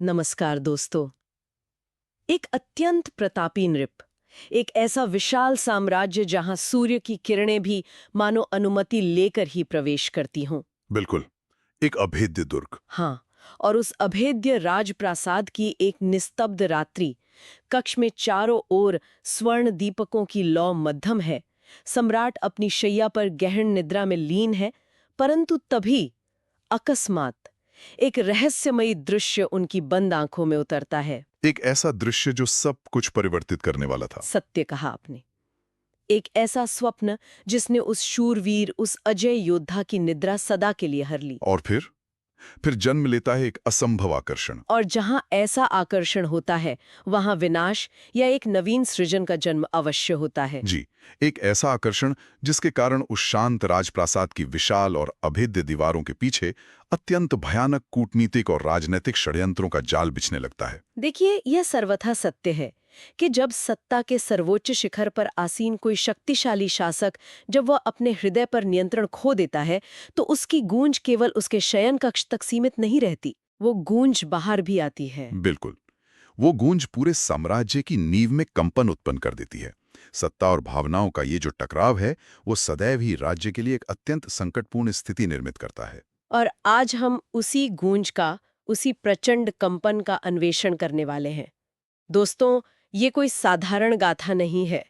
नमस्कार दोस्तों। एक अत्यंत प्रतापी नृप, एक ऐसा विशाल साम्राज्य जहां सूर्य की किरणें भी मानो अनुमति लेकर ही प्रवेश करती हों। बिल्कुल। एक अभेद्य दुर्ग। हाँ, और उस अभेद्य राजप्रासाद की एक निस्तब्ध रात्रि, कक्ष में चारों ओर स्वर्ण दीपकों की लौ मध्यम है। सम्राट अपनी शैया पर गहन निद्रा में लीन है, परंतु तभी अकस्मात एक रहस्यमयी दृश्य उनकी बंद आंखों में उतरता है। एक ऐसा दृश्य जो सब कुछ परिवर्तित करने वाला था। सत्य कहा आपने। एक ऐसा स्वप्न जिसने उस शूरवीर, उस अजय योद्धा की निद्रा सदा के लिए हर ली। और फिर जन्म लेता है एक असंभव आकर्षण। और जहां ऐसा आकर्षण होता है, वहां विनाश या एक नवीन सृजन का जन्म अवश्य होता है। जी, एक ऐसा आकर्षण जिसके कारण उस शांत राजप्रासाद की विशाल और अभेद्य दीवारों के पीछे अत्यंत भयानक कूटनीतिक और राजनीतिक षड्यंत्रों का जाल बिछने लगता है। देखिए, यह सर्वथा सत्य है कि जब सत्ता के सर्वोच्च शिखर पर आसीन कोई शक्तिशाली शासक जब वह अपने हृदय पर नियंत्रण खो देता है, तो उसकी गूंज केवल उसके शयन कक्ष तक सीमित नहीं रहती, वो गूंज बाहर भी आती है। बिल्कुल। वो गूंज पूरे साम्राज्य की नींव में कंपन उत्पन्न कर देती है। सत्ता और भावनाओं का ये जो टकराव है, वो सदैव ही राज्य के लिए एक अत्यंत संकटपूर्ण स्थिति निर्मित करता है। और आज हम उसी गूंज का, उसी प्रचंड कंपन का अन्वेषण करने वाले हैं। दोस्तों, ये कोई साधारण गाथा नहीं है।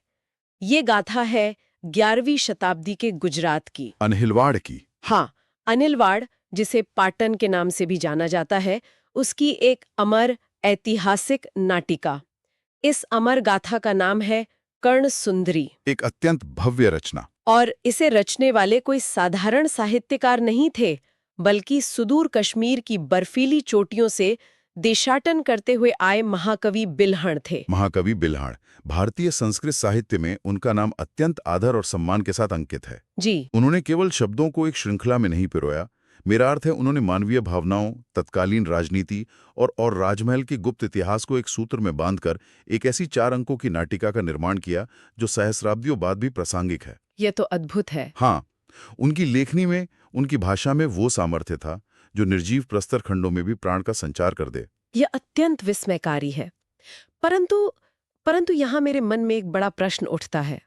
ये गाथा है 11वीं शताब्दी के गुजरात की। अनहिलवाड़ की। हाँ, अनिलवाड़, जिसे पाटन के नाम से भी जाना जाता है, उसकी एक अमर ऐतिहासिक नाटिका। इस अमर गाथा का नाम है कर्ण सुंदरी। एक अत्यंत भव्य रचना। और इसे रचने वाले कोई साधारण साहित्यकार नहीं थे, बल्कि सुदूर कश्मीर की बर्फीली चोटियों से देशाटन करते हुए आए महाकवि बिल्हण थे। महाकवि बिल्हण। भारतीय संस्कृत साहित्य में उनका नाम अत्यंत आदर और सम्मान के साथ अंकित है। जी, उन्होंने केवल शब्दों को एक श्रृंखला में नहीं पिरोया। मेरा अर्थ है, उन्होंने मानवीय भावनाओं, तत्कालीन राजनीति और राजमहल के गुप्त इतिहास को एक सूत्र में बांधकर एक ऐसी 4 अंकों की नाटिका का निर्माण किया जो सहस्राब्दियों बाद भी प्रासंगिक है। यह तो अद्भुत है। हाँ, उनकी लेखनी में, उनकी भाषा में वो सामर्थ्य था जो निर्जीव प्रस्तर खंडों में भी प्राण का संचार कर दे। यह अत्यंत विस्मयकारी है। परंतु परंतु यहाँ मेरे मन में एक बड़ा प्रश्न उठता है,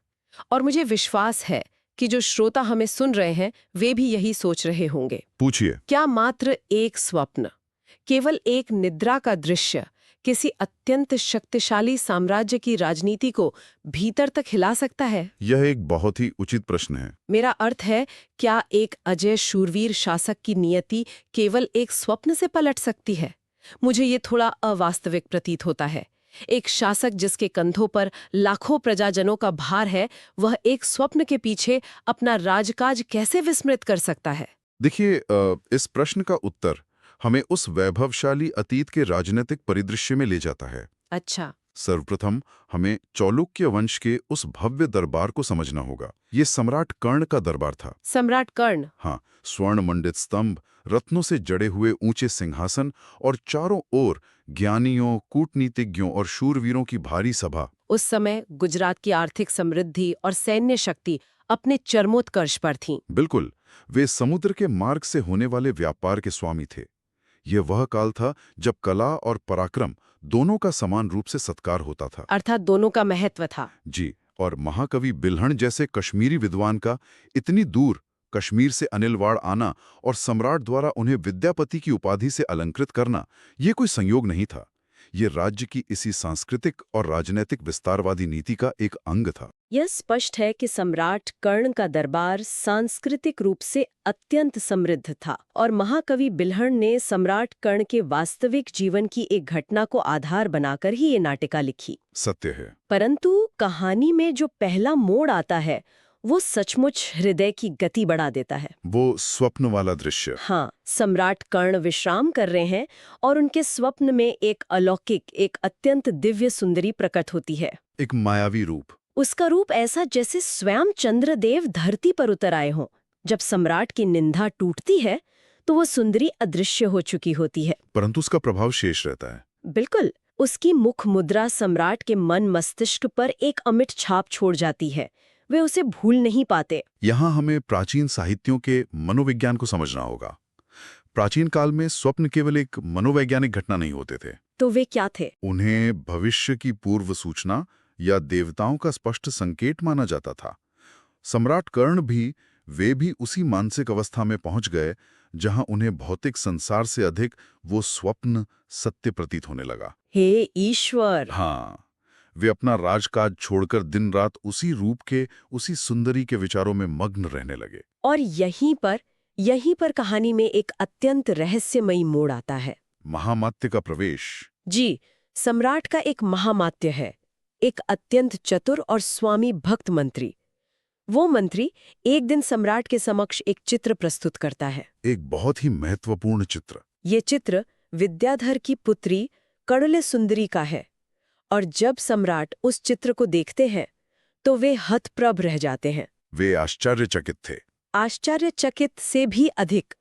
और मुझे विश्वास है कि जो श्रोता हमें सुन रहे हैं वे भी यही सोच रहे होंगे। पूछिए। क्या मात्र एक स्वप्न, केवल एक निद्रा का दृश्य किसी अत्यंत शक्तिशाली साम्राज्य की राजनीति को भीतर तक हिला सकता है? यह एक बहुत ही उचित प्रश्न है। मेरा अर्थ है, क्या एक अजय शूरवीर शासक की नियति केवल एक स्वप्न से पलट सकती है? मुझे ये थोड़ा अवास्तविक प्रतीत होता है। एक शासक जिसके कंधों पर लाखों प्रजाजनों का भार है, वह एक स्वप्न के पीछे अपना राजकाज कैसे विस्मृत कर सकता है? देखिए, इस प्रश्न का उत्तर हमें उस वैभवशाली अतीत के राजनीतिक परिदृश्य में ले जाता है। अच्छा। सर्वप्रथम हमें चालुक्य वंश के उस भव्य दरबार को समझना होगा। ये सम्राट कर्ण का दरबार था। सम्राट कर्ण। हाँ, स्वर्ण मंडित स्तंभ, रत्नों से जड़े हुए ऊंचे सिंहासन और चारों ओर ज्ञानियों, कूटनीतिज्ञों और शूरवीरों की भारी सभा। उस समय गुजरात की आर्थिक समृद्धि और सैन्य शक्ति अपने चरमोत्कर्ष पर थीं। बिल्कुल, वे समुद्र के मार्ग से होने वाले व्यापार के स्वामी थे। यह वह काल था जब कला और पराक्रम दोनों का समान रूप से सत्कार होता था। अर्थात दोनों का महत्व था। जी, और महाकवि बिल्हण जैसे कश्मीरी विद्वान का इतनी दूर कश्मीर से अनिलवाड़ आना और सम्राट द्वारा उन्हें विद्यापति की उपाधि से अलंकृत करना, ये कोई संयोग नहीं था। ये राज्य की इसी सांस्कृतिक और राजनैतिक विस्तारवादी नीति का एक अंग था। यह स्पष्ट है कि सम्राट कर्ण का दरबार सांस्कृतिक रूप से अत्यंत समृद्ध था, और महाकवि बिल्हण ने सम्राट कर्ण के वास्तविक जीवन की एक घटना को आधार बनाकर ही ये नाटिका लिखी। सत्य है। परंतु कहानी में जो पहला मोड़ आता है, वो सचमुच हृदय की गति बढ़ा देता है। वो स्वप्न वाला दृश्य। हाँ, सम्राट कर्ण विश्राम कर रहे हैं और उनके स्वप्न में एक अलौकिक, एक अत्यंत दिव्य सुंदरी प्रकट होती है। एक मायावी रूप। उसका रूप ऐसा जैसे स्वयं चंद्रदेव धरती पर उतर आए हों। जब सम्राट की निंदा टूटती है, तो वो सुंदरी अदृश्य हो चुकी होती है, परंतु उसका प्रभाव शेष रहता है। बिल्कुल। उसकी मुख मुद्रा सम्राट के मन मस्तिष्क पर एक अमिट छाप छोड़ जाती है। वे उसे भूल नहीं पाते। यहाँ हमें प्राचीन साहित्यों के मनोविज्ञान को समझना होगा। प्राचीन काल में स्वप्न केवल एक मनोवैज्ञानिक घटना नहीं होते थे। तो वे क्या थे? उन्हें भविष्य की पूर्व सूचना या देवताओं का स्पष्ट संकेत माना जाता था। सम्राट कर्ण भी वे भी उसी मानसिक अवस्था में पहुंच गए जहां उन्हें भौतिक संसार से अधिक वो स्वप्न सत्य प्रतीत होने लगा। हे ईश्वर! हाँ, वे अपना राजकाज छोड़कर दिन रात उसी रूप के, उसी सुंदरी के विचारों में मग्न रहने लगे। और यहीं पर कहानी में एक अत्यंत रहस्यमयी मोड़ आता है। महामात्य का प्रवेश। जी, सम्राट का एक महामात्य है, एक अत्यंत चतुर और स्वामी भक्त मंत्री। वो मंत्री एक दिन सम्राट के समक्ष एक चित्र प्रस्तुत करता है। एक बहुत ही महत्वपूर्ण चित्र। ये चित्र विद्याधर की पुत्री कड़ले सुंदरी का है, और जब सम्राट उस चित्र को देखते हैं तो वे हतप्रभ रह जाते हैं। वे आश्चर्यचकित थे। आश्चर्यचकित से भी अधिक,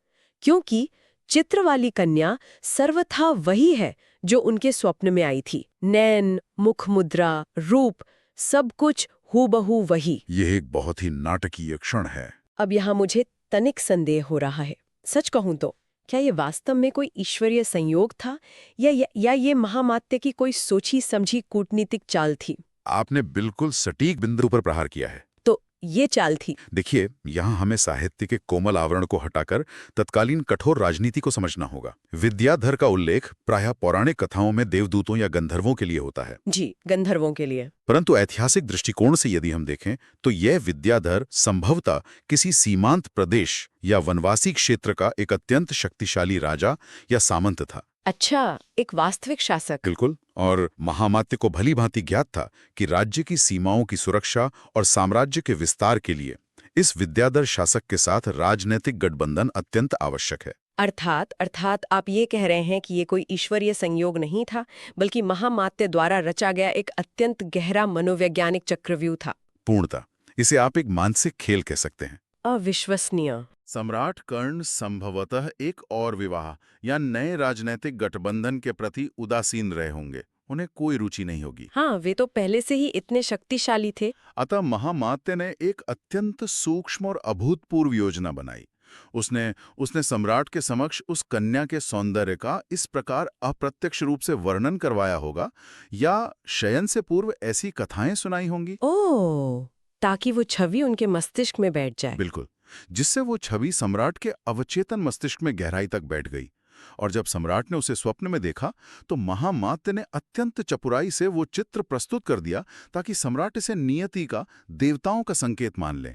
क्योंकि चित्र वाली कन्या सर्वथा वही है जो उनके स्वप्न में आई थी। नैन, मुख मुद्रा, रूप, सब कुछ हूबहू वही। यह एक बहुत ही नाटकीय क्षण है। अब यहाँ मुझे तनिक संदेह हो रहा है। सच कहूं तो क्या ये वास्तव में कोई ईश्वरीय संयोग था या ये महामात्य की कोई सोची समझी कूटनीतिक चाल थी? आपने बिल्कुल सटीक बिंदु पर प्रहार किया है। तो ये चाल थी। देखिए, यहाँ हमें साहित्य के कोमल आवरण को हटाकर तत्कालीन कठोर राजनीति को समझना होगा। विद्याधर का उल्लेख प्रायः पौराणिक कथाओं में देवदूतों या गंधर्वों के लिए होता है। जी, गंधर्वों के लिए। परंतु ऐतिहासिक दृष्टिकोण से यदि हम देखें तो यह विद्याधर संभवतः किसी सीमांत प्रदेश या वनवासी क्षेत्र का एक अत्यंत शक्तिशाली राजा या सामंत था। अच्छा, एक वास्तविक शासक। बिल्कुल। और महामात्य को भली भांति ज्ञात था कि राज्य की सीमाओं की सुरक्षा और साम्राज्य के विस्तार के लिए इस विद्याधर शासक के साथ राजनीतिक गठबंधन अत्यंत आवश्यक है। अर्थात आप ये कह रहे हैं कि ये कोई ईश्वरीय संयोग नहीं था, बल्कि महामात्य द्वारा रचा गया एक अत्यंत गहरा मनोवैज्ञानिक चक्रव्यूह था। पूर्णतः इसे आप एक मानसिक खेल कह सकते हैं। अविश्वसनीय। सम्राट कर्ण संभवतः एक और विवाह या नए राजनीतिक गठबंधन के प्रति उदासीन रहे होंगे। उन्हें कोई रुचि नहीं होगी। हाँ, वे तो पहले से ही इतने शक्तिशाली थे। अतः महामात्य ने एक अत्यंत सूक्ष्म और अभूतपूर्व योजना बनाई। उसने सम्राट के समक्ष उस कन्या के सौंदर्य का इस प्रकार अप्रत्यक्ष रूप से वर्णन करवाया होगा या शयन से पूर्व ऐसी कथाएं सुनाई होंगी। ओह, ताकि वो छवि उनके मस्तिष्क में बैठ जाए। बिल्कुल, जिससे वो छवि सम्राट के अवचेतन मस्तिष्क में गहराई तक बैठ गई। और जब सम्राट ने उसे स्वप्न में देखा तो महामात्य ने अत्यंत चतुराई से वो चित्र प्रस्तुत कर दिया ताकि सम्राट इसे नियति का, देवताओं का संकेत मान ले।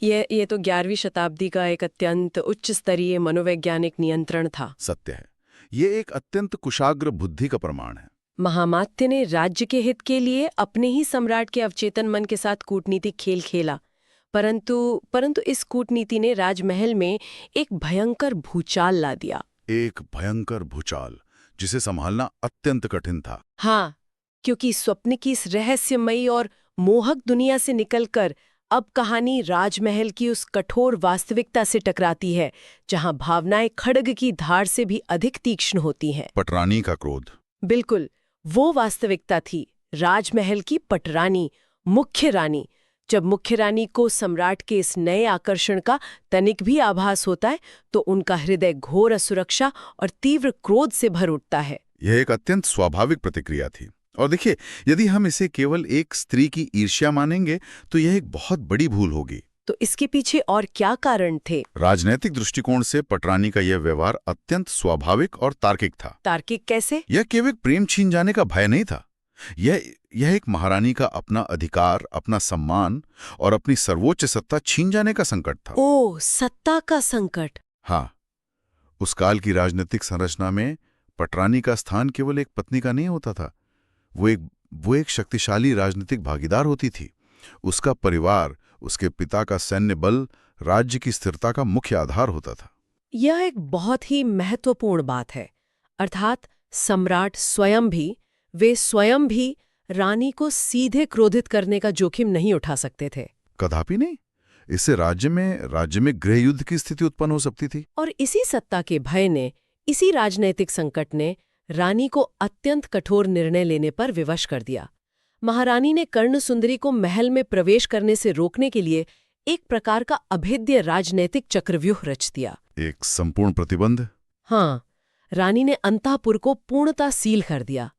ये तो 11वीं शताब्दी का एक अत्यंत उच्च स्तरीय मनोवैज्ञानिक नियंत्रण था। सत्य है, ये एक अत्यंत कुशाग्र बुद्धि का प्रमाण है। महामात्य ने राज्य के हित के लिए अपने ही सम्राट के अवचेतन मन के साथ कूटनीतिक खेल खेला, परंतु इस कूटनीति ने राजमहल में एक भयंकर भूचाल ला दिया। एक भयंकर भूचाल जिसे संभालना अत्यंत कठिन था। हाँ, क्योंकि स्वप्न की इस रहस्यमयी और मोहक दुनिया से निकलकर अब कहानी राजमहल की उस कठोर वास्तविकता से टकराती है, जहां भावनाएं खड्ग की धार से भी अधिक तीक्ष्ण होती हैं। पटरानी का क्रोध। बिल्कुल, वो वास्तविकता थी राजमहल की पटरानी, मुख्य रानी। जब मुख्य रानी को सम्राट के इस नए आकर्षण का तनिक भी आभास होता है तो उनका हृदय घोर असुरक्षा और तीव्र क्रोध से भर उठता है। यह एक अत्यंत स्वाभाविक प्रतिक्रिया थी। और देखिए, यदि हम इसे केवल एक स्त्री की ईर्ष्या मानेंगे तो यह एक बहुत बड़ी भूल होगी। तो इसके पीछे और क्या कारण थे? राजनैतिक दृष्टिकोण से पटरानी का यह व्यवहार अत्यंत स्वाभाविक और तार्किक था। तार्किक कैसे? यह केवल प्रेम छीन जाने का भय नहीं था। यह एक महारानी का अपना अधिकार, अपना सम्मान और अपनी सर्वोच्च सत्ता छीन जाने का संकट था। ओह, सत्ता का संकट। हाँ, उस काल की राजनीतिक संरचना में पटरानी का स्थान केवल एक पत्नी का नहीं होता था। वो एक शक्तिशाली राजनीतिक भागीदार होती थी। उसका परिवार, उसके पिता का सैन्य बल राज्य की स्थिरता का मुख्य आधार होता था। यह एक बहुत ही महत्वपूर्ण बात है। अर्थात सम्राट वे स्वयं भी रानी को सीधे क्रोधित करने का जोखिम नहीं उठा सकते थे। कदापि नहीं। इससे राज्य में गृह युद्ध की स्थिति उत्पन्न हो सकती थी। और इसी सत्ता के भय ने, इसी राजनैतिक संकट ने रानी को अत्यंत कठोर निर्णय लेने पर विवश कर दिया। महारानी ने कर्ण सुंदरी को महल में प्रवेश करने से रोकने के लिए एक प्रकार का अभेद्य राजनैतिक चक्रव्यूह रच दिया। एक संपूर्ण प्रतिबंध। हाँ, रानी ने अंतःपुर को पूर्णतः सील कर दिया।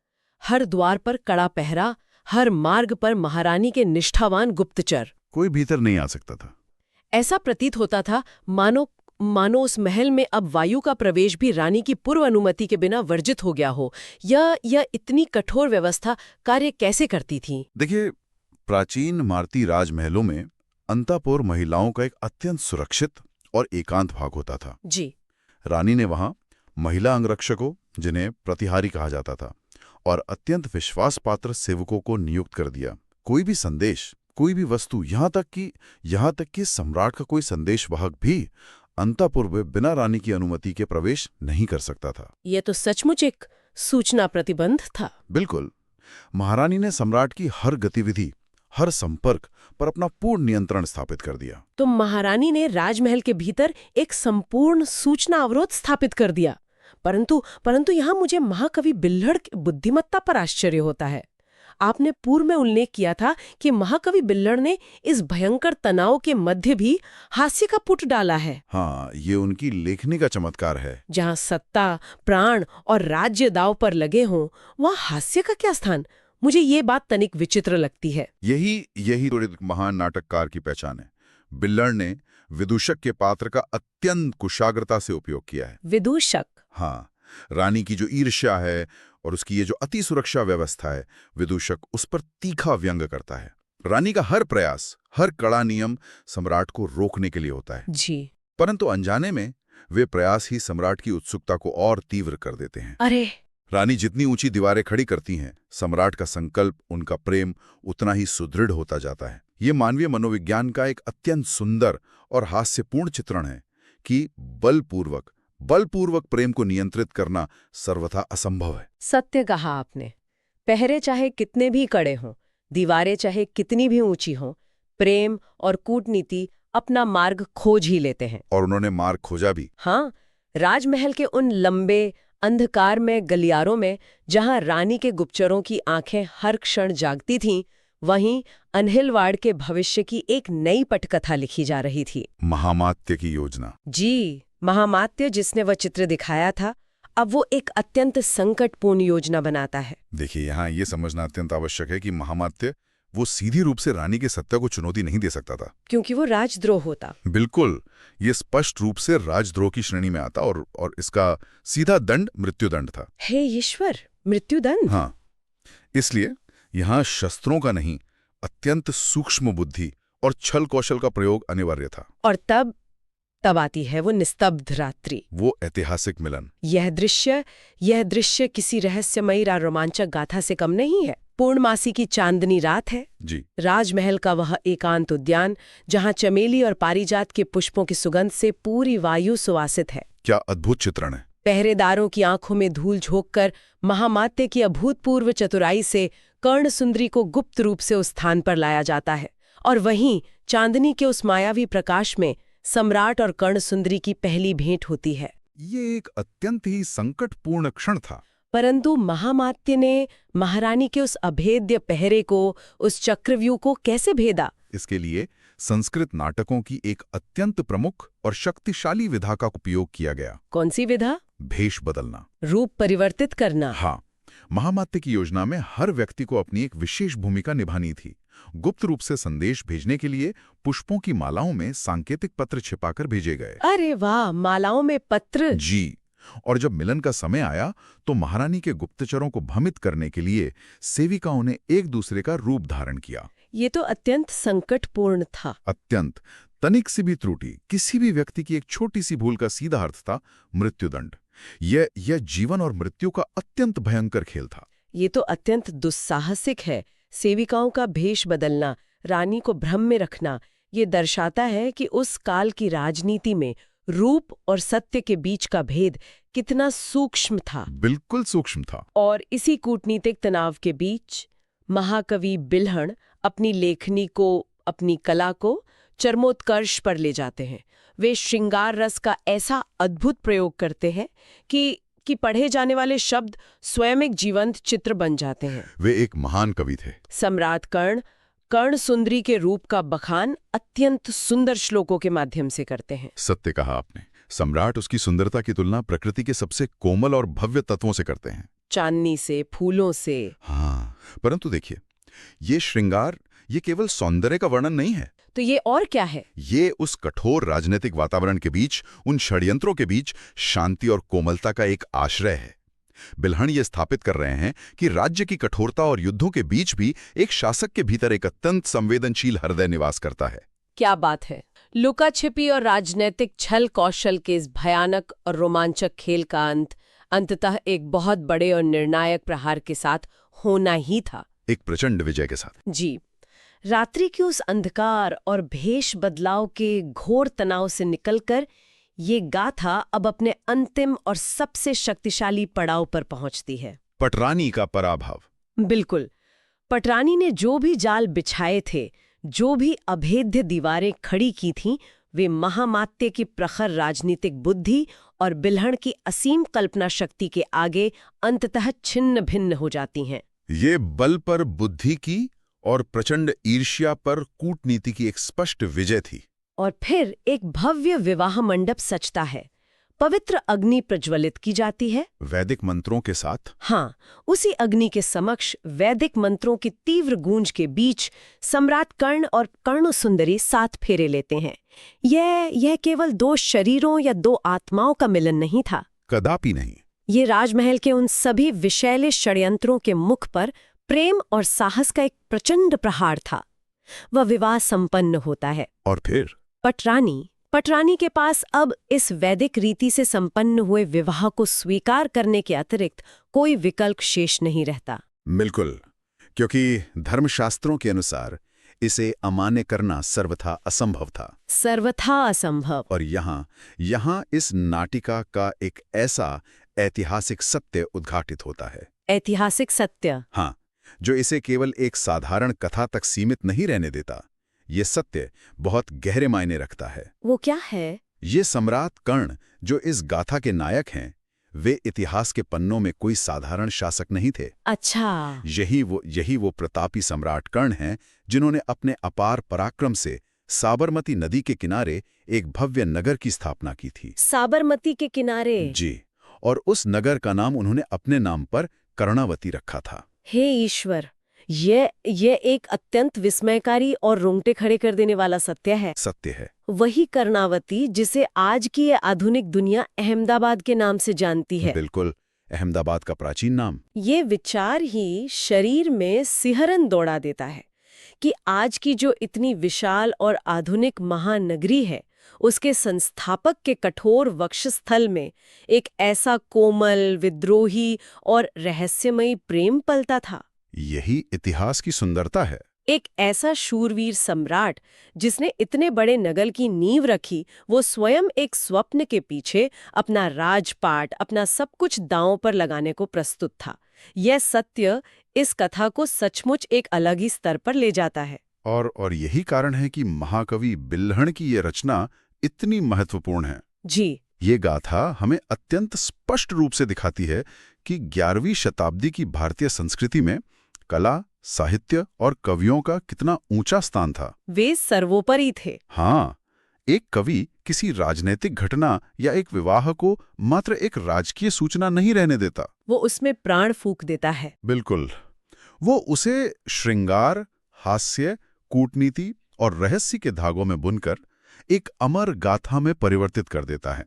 हर द्वार पर कड़ा पहरा, हर मार्ग पर महारानी के निष्ठावान गुप्तचर। कोई भीतर नहीं आ सकता था। ऐसा प्रतीत होता था मानो उस महल में अब वायु का प्रवेश भी रानी की पूर्व अनुमति के बिना वर्जित हो गया हो। यह इतनी कठोर व्यवस्था कार्य कैसे करती थी? देखिए, प्राचीन भारतीय राजमहलों में अंतःपुर महिलाओं का एक अत्यंत सुरक्षित और एकांत भाग होता था। जी। रानी ने वहां महिला अंगरक्षकों, जिन्हें प्रतिहारी कहा जाता था, और अत्यंत विश्वास पात्र सेवकों को नियुक्त कर दिया। कोई भी संदेश, कोई भी वस्तु, यहाँ तक कि सम्राट का कोई संदेशवाहक भी अंतःपुर में बिना रानी की अनुमति के प्रवेश नहीं कर सकता था। यह तो सचमुच एक सूचना प्रतिबंध था। बिल्कुल। महारानी ने सम्राट की हर गतिविधि, हर संपर्क पर अपना पूर्ण नियंत्रण स्थापित कर दिया। तो महारानी ने राजमहल के भीतर एक संपूर्ण सूचना अवरोध स्थापित कर दिया। परंतु यहाँ मुझे महाकवि बिल्हड़ की बुद्धिमत्ता पर आश्चर्य होता है। आपने पूर्व में उल्लेख किया था कि महाकवि बिल्हड़ ने इस भयंकर तनाव के मध्य भी हास्य का पुट डाला है। हाँ, ये उनकी लेखनी का चमत्कार है। जहाँ सत्ता, प्राण और राज्य दांव पर लगे हों, वहाँ हास्य का क्या स्थान? मुझे ये बात तनिक विचित्र लगती है। यही तो एक महान नाटककार की पहचान है। बिल्हड़ ने विदूषक के पात्र का अत्यंत कुशाग्रता से उपयोग किया है। विदूषक? हाँ, रानी की जो ईर्ष्या है और उसकी ये जो अति सुरक्षा व्यवस्था है, विदूषक उस पर तीखा व्यंग करता है। रानी का हर प्रयास, हर कड़ा नियम सम्राट को रोकने के लिए होता है। जी। परंतु अनजाने में वे प्रयास ही सम्राट की उत्सुकता को और तीव्र कर देते हैं। अरे! रानी जितनी ऊंची दीवारें खड़ी करती हैं, सम्राट का संकल्प, उनका प्रेम उतना ही सुदृढ़ होता जाता है। ये मानवीय मनोविज्ञान का एक अत्यंत सुंदर और हास्यपूर्ण चित्रण है कि बलपूर्वक प्रेम को नियंत्रित करना सर्वथा असंभव है। सत्य कहा आपने। पहरे चाहे कितने भी कड़े हों, दीवारें चाहे कितनी भी ऊंची हों, प्रेम और कूटनीति अपना मार्ग खोज ही लेते हैं। और उन्होंने मार्ग खोजा भी। हाँ, राजमहल के उन लंबे अंधकार में गलियारों में जहां रानी के गुप्तचरों की आंखें हर क्षण जागती थीं, वहीं अनहिलवाड़ के भविष्य की एक नई पटकथा लिखी जा रही थी। महामात्य की योजना। जी, महामात्य जिसने वह चित्र दिखाया था, अब वो एक अत्यंत संकटपूर्ण योजना बनाता है। देखिए, यहाँ ये समझना अत्यंत आवश्यक है कि महामात्य वो सीधी रूप से रानी के सत्ता को चुनौती नहीं दे सकता था, क्योंकि वो राजद्रोह होता। बिल्कुल, ये स्पष्ट रूप से राजद्रोह की श्रेणी में आता और इसका सीधा दंड मृत्युदंड था। हे ईश्वर, मृत्युदंड? हाँ, इसलिए यहाँ शस्त्रों का नहीं, अत्यंत सूक्ष्म बुद्धि और छल कौशल का प्रयोग अनिवार्य था। और तब आती है वो निस्तब्ध रात्रि, वो ऐतिहासिक मिलन। यह दृश्य किसी रहस्यमयी रोमांचक गाथा से कम नहीं है। पूर्णमासी की चांदनी रात है जी। राजमहल का वह एकांत उद्यान जहां चमेली और पारिजात के पुष्पों की सुगंध से पूरी वायु सुवासित है। क्या अद्भुत चित्रण है। पहरेदारों की आंखों में धूल झोंककर महामात्य की अभूतपूर्व चतुराई से कर्णसुंदरी को गुप्त रूप से उस स्थान पर लाया जाता है, और वहीं चांदनी के उस मायावी प्रकाश में सम्राट और कर्णसुंदरी की पहली भेंट होती है। ये एक अत्यंत ही संकटपूर्ण क्षण था। परंतु महामात्य ने महारानी के उस अभेद्य पहरे को, उस चक्रव्यूह को कैसे भेदा? इसके लिए संस्कृत नाटकों की एक अत्यंत प्रमुख और शक्तिशाली विधा का उपयोग किया गया। कौन सी विधा? भेष बदलना, रूप परिवर्तित करना। हाँ, महामात्य की योजना में हर व्यक्ति को अपनी एक विशेष भूमिका निभानी थी। गुप्त रूप से संदेश भेजने के लिए पुष्पों की मालाओं में सांकेतिक पत्र छिपाकर भेजे गए। अरे वाह, मालाओं में पत्र! जी। और जब मिलन का समय आया तो महारानी के गुप्तचरों को भ्रमित करने के लिए सेविकाओं ने एक दूसरे का रूप धारण किया। ये तो अत्यंत संकटपूर्ण था। अत्यंत। तनिक सी भी त्रुटि, किसी भी व्यक्ति की एक छोटी सी भूल का सीधा अर्थ था मृत्युदंड। यह जीवन और मृत्यु का अत्यंत भयंकर खेल था। ये तो अत्यंत दुस्साहसिक है। सेविकाओं का भेष बदलना, रानी को भ्रम में रखना, ये दर्शाता है कि उस काल की राजनीति में रूप और सत्य के बीच का भेद कितना सूक्ष्म था। बिल्कुल सूक्ष्म था। और इसी कूटनीतिक तनाव के बीच महाकवि बिल्हड़ अपनी लेखनी को, अपनी कला को चरमोत्कर्ष पर ले जाते हैं। वे श्रृंगार रस का ऐसा अद्भुत प्रयोग करते हैं कि पढ़े जाने वाले शब्द स्वयं एक जीवंत चित्र बन जाते हैं। वे एक महान कवि थे। सम्राट कर्णसुंदरी के रूप का बखान अत्यंत सुंदर श्लोकों के माध्यम से करते हैं। सत्य कहा आपने। सम्राट उसकी सुंदरता की तुलना प्रकृति के सबसे कोमल और भव्य तत्वों से करते हैं। चांदनी से, फूलों से। हाँ, परंतु देखिए, ये श्रृंगार ये केवल सौंदर्य का वर्णन नहीं है। तो ये और क्या है? ये उस कठोर राजनीतिक वातावरण के बीच, उन षड्यंत्रों के बीच शांति और कोमलता का एक आश्रय है। बिल्हण ये स्थापित कर रहे हैं कि राज्य की कठोरता और युद्धों के बीच भी एक शासक के भीतर एक अत्यंत संवेदनशील हृदय निवास करता है। क्या बात है! लुका छिपी और राजनीतिक छल कौशल के इस भयानक और रोमांचक खेल का अंततः एक बहुत बड़े और निर्णायक प्रहार के साथ होना ही था। एक प्रचंड विजय के साथ। जी। रात्रि के उस अंधकार और भेष बदलाव के घोर तनाव से निकलकर ये गाथा अब अपने अंतिम और सबसे शक्तिशाली पड़ाव पर पहुंचती है। पटरानी का पराभव। बिल्कुल। पटरानी ने जो भी जाल बिछाए थे, जो भी अभेद्य दीवारें खड़ी की थीं, वे महामात्य की प्रखर राजनीतिक बुद्धि और बिल्हण की असीम कल्पना शक्ति के आगे अंततः छिन्न भिन्न हो जाती हैं। ये बल पर बुद्धि की और प्रचंड ईर्ष्या पर कूटनीति की एक स्पष्ट विजय थी। और फिर एक भव्य विवाह मंडप सजता है। पवित्र अग्नि प्रज्वलित की जाती है वैदिक मंत्रों के साथ। हाँ, उसी अग्नि के समक्ष वैदिक मंत्रों की तीव्र गूंज के बीच सम्राट कर्ण और कर्ण सुंदरी 7 फेरे लेते हैं। यह केवल 2 शरीरों या 2 आत्माओं का मिलन नहीं था। कदापि नहीं। ये राजमहल के उन सभी विषैले षड्यंत्रों के मुख पर प्रेम और साहस का एक प्रचंड प्रहार था। वह विवाह संपन्न होता है। और फिर पटरानी के पास अब इस वैदिक रीति से संपन्न हुए विवाह को स्वीकार करने के अतिरिक्त कोई विकल्प शेष नहीं रहता। बिल्कुल, क्योंकि धर्मशास्त्रों के अनुसार इसे अमान्य करना सर्वथा असंभव था। सर्वथा असंभव। और यहाँ इस नाटिका का एक ऐसा ऐतिहासिक सत्य उद्घाटित होता है। ऐतिहासिक सत्य? हाँ, जो इसे केवल एक साधारण कथा तक सीमित नहीं रहने देता। ये सत्य बहुत गहरे मायने रखता है। वो क्या है? ये सम्राट कर्ण जो इस गाथा के नायक हैं, वे इतिहास के पन्नों में कोई साधारण शासक नहीं थे। अच्छा। यही वो प्रतापी सम्राट कर्ण हैं जिन्होंने अपने अपार पराक्रम से साबरमती नदी के किनारे एक भव्य नगर की स्थापना की थी। साबरमती के किनारे? जी, और उस नगर का नाम उन्होंने अपने नाम पर कर्णावती रखा था। हे ईश्वर, ये एक अत्यंत विस्मयकारी और रोंगटे खड़े कर देने वाला सत्य है। वही कर्णावती जिसे आज की ये आधुनिक दुनिया अहमदाबाद के नाम से जानती है। बिल्कुल, अहमदाबाद का प्राचीन नाम। ये विचार ही शरीर में सिहरन दौड़ा देता है कि आज की जो इतनी विशाल और आधुनिक महानगरी है, उसके संस्थापक के कठोर वक्षस्थल में एक ऐसा कोमल, विद्रोही और रहस्यमयी प्रेम पलता था। यही इतिहास की सुंदरता है। एक ऐसा शूरवीर सम्राट जिसने इतने बड़े नगर की नींव रखी, वो स्वयं एक स्वप्न के पीछे अपना राजपाट, अपना सब कुछ दांव पर लगाने को प्रस्तुत था। यह सत्य इस कथा को सचमुच एक अलग ही स्तर पर ले जाता है। और यही कारण है कि महाकवि बिल्हण की ये रचना इतनी महत्वपूर्ण है। जी। ये गाथा हमें अत्यंत स्पष्ट रूप से दिखाती है कि 11वीं शताब्दी की भारतीय संस्कृति में कला, साहित्य और कवियों का कितना ऊंचा स्थान था। वे सर्वोपरि थे। हाँ, एक कवि किसी राजनीतिक घटना या एक विवाह को मात्र एक राजकीय सूचना नहीं रहने देता। वो उसमें प्राण फूंक देता है। बिल्कुल, वो उसे श्रृंगार, हास्य, कूटनीति और रहस्य के धागों में बुनकर एक अमर गाथा में परिवर्तित कर देता है।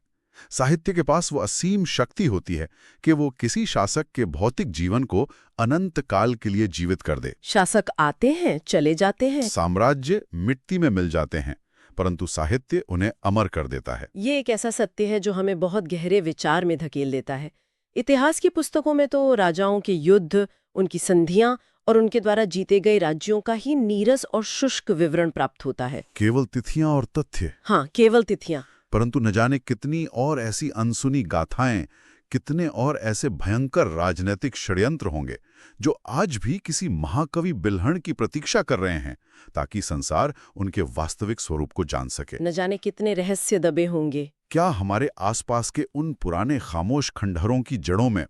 साहित्य के पास वो असीम शक्ति होती है कि वो किसी शासक के भौतिक जीवन को अनंत काल के लिए जीवित कर दे। शासक आते हैं, चले जाते हैं, साम्राज्य मिट्टी में मिल जाते हैं, परंतु साहित्य उन्हें अमर कर देता है। ये एक ऐसा सत्य है जो हमें बहुत गहरे विचार में धकेल देता है। इतिहास की पुस्तकों में तो राजाओं के युद्ध, उनकी संधियां और उनके द्वारा जीते गए राज्यों का ही नीरस और शुष्क विवरण प्राप्त होता है। केवल तिथियां और तथ्य। हाँ, केवल तिथियां। परंतु न जाने कितनी और ऐसी अनसुनी गाथाएं, कितने और ऐसे भयंकर राजनीतिक षड्यंत्र होंगे जो आज भी किसी महाकवि बिल्हण की प्रतीक्षा कर रहे हैं ताकि संसार उनके वास्तविक स्वरूप को जान सके। न जाने कितने रहस्य दबे होंगे। क्या हमारे आसपास के उन पुराने खामोश खंडहरों की जड़ों में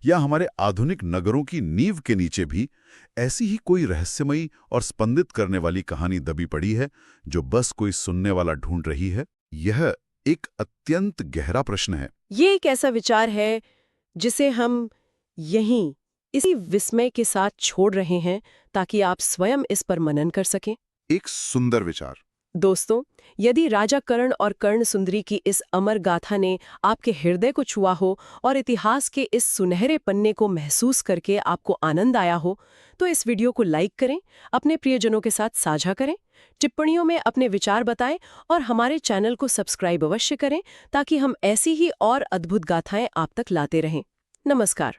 या हमारे आधुनिक नगरों की नींव के नीचे भी ऐसी ही कोई रहस्यमयी और स्पंदित करने वाली कहानी दबी पड़ी है जो बस कोई सुनने वाला ढूंढ रही है? एक अत्यंत गहरा प्रश्न है। ये एक ऐसा विचार है जिसे हम यहीं इसी विस्मय के साथ छोड़ रहे हैं ताकि आप स्वयं इस पर मनन कर सकें। एक सुंदर विचार। दोस्तों, यदि राजा कर्ण और कर्ण सुंदरी की इस अमर गाथा ने आपके हृदय को छुआ हो और इतिहास के इस सुनहरे पन्ने को महसूस करके आपको आनंद आया हो, तो इस वीडियो को लाइक करें, अपने प्रियजनों के साथ साझा करें, टिप्पणियों में अपने विचार बताएं और हमारे चैनल को सब्सक्राइब अवश्य करें ताकि हम ऐसी ही और अद्भुत गाथाएं आप तक लाते रहें। नमस्कार।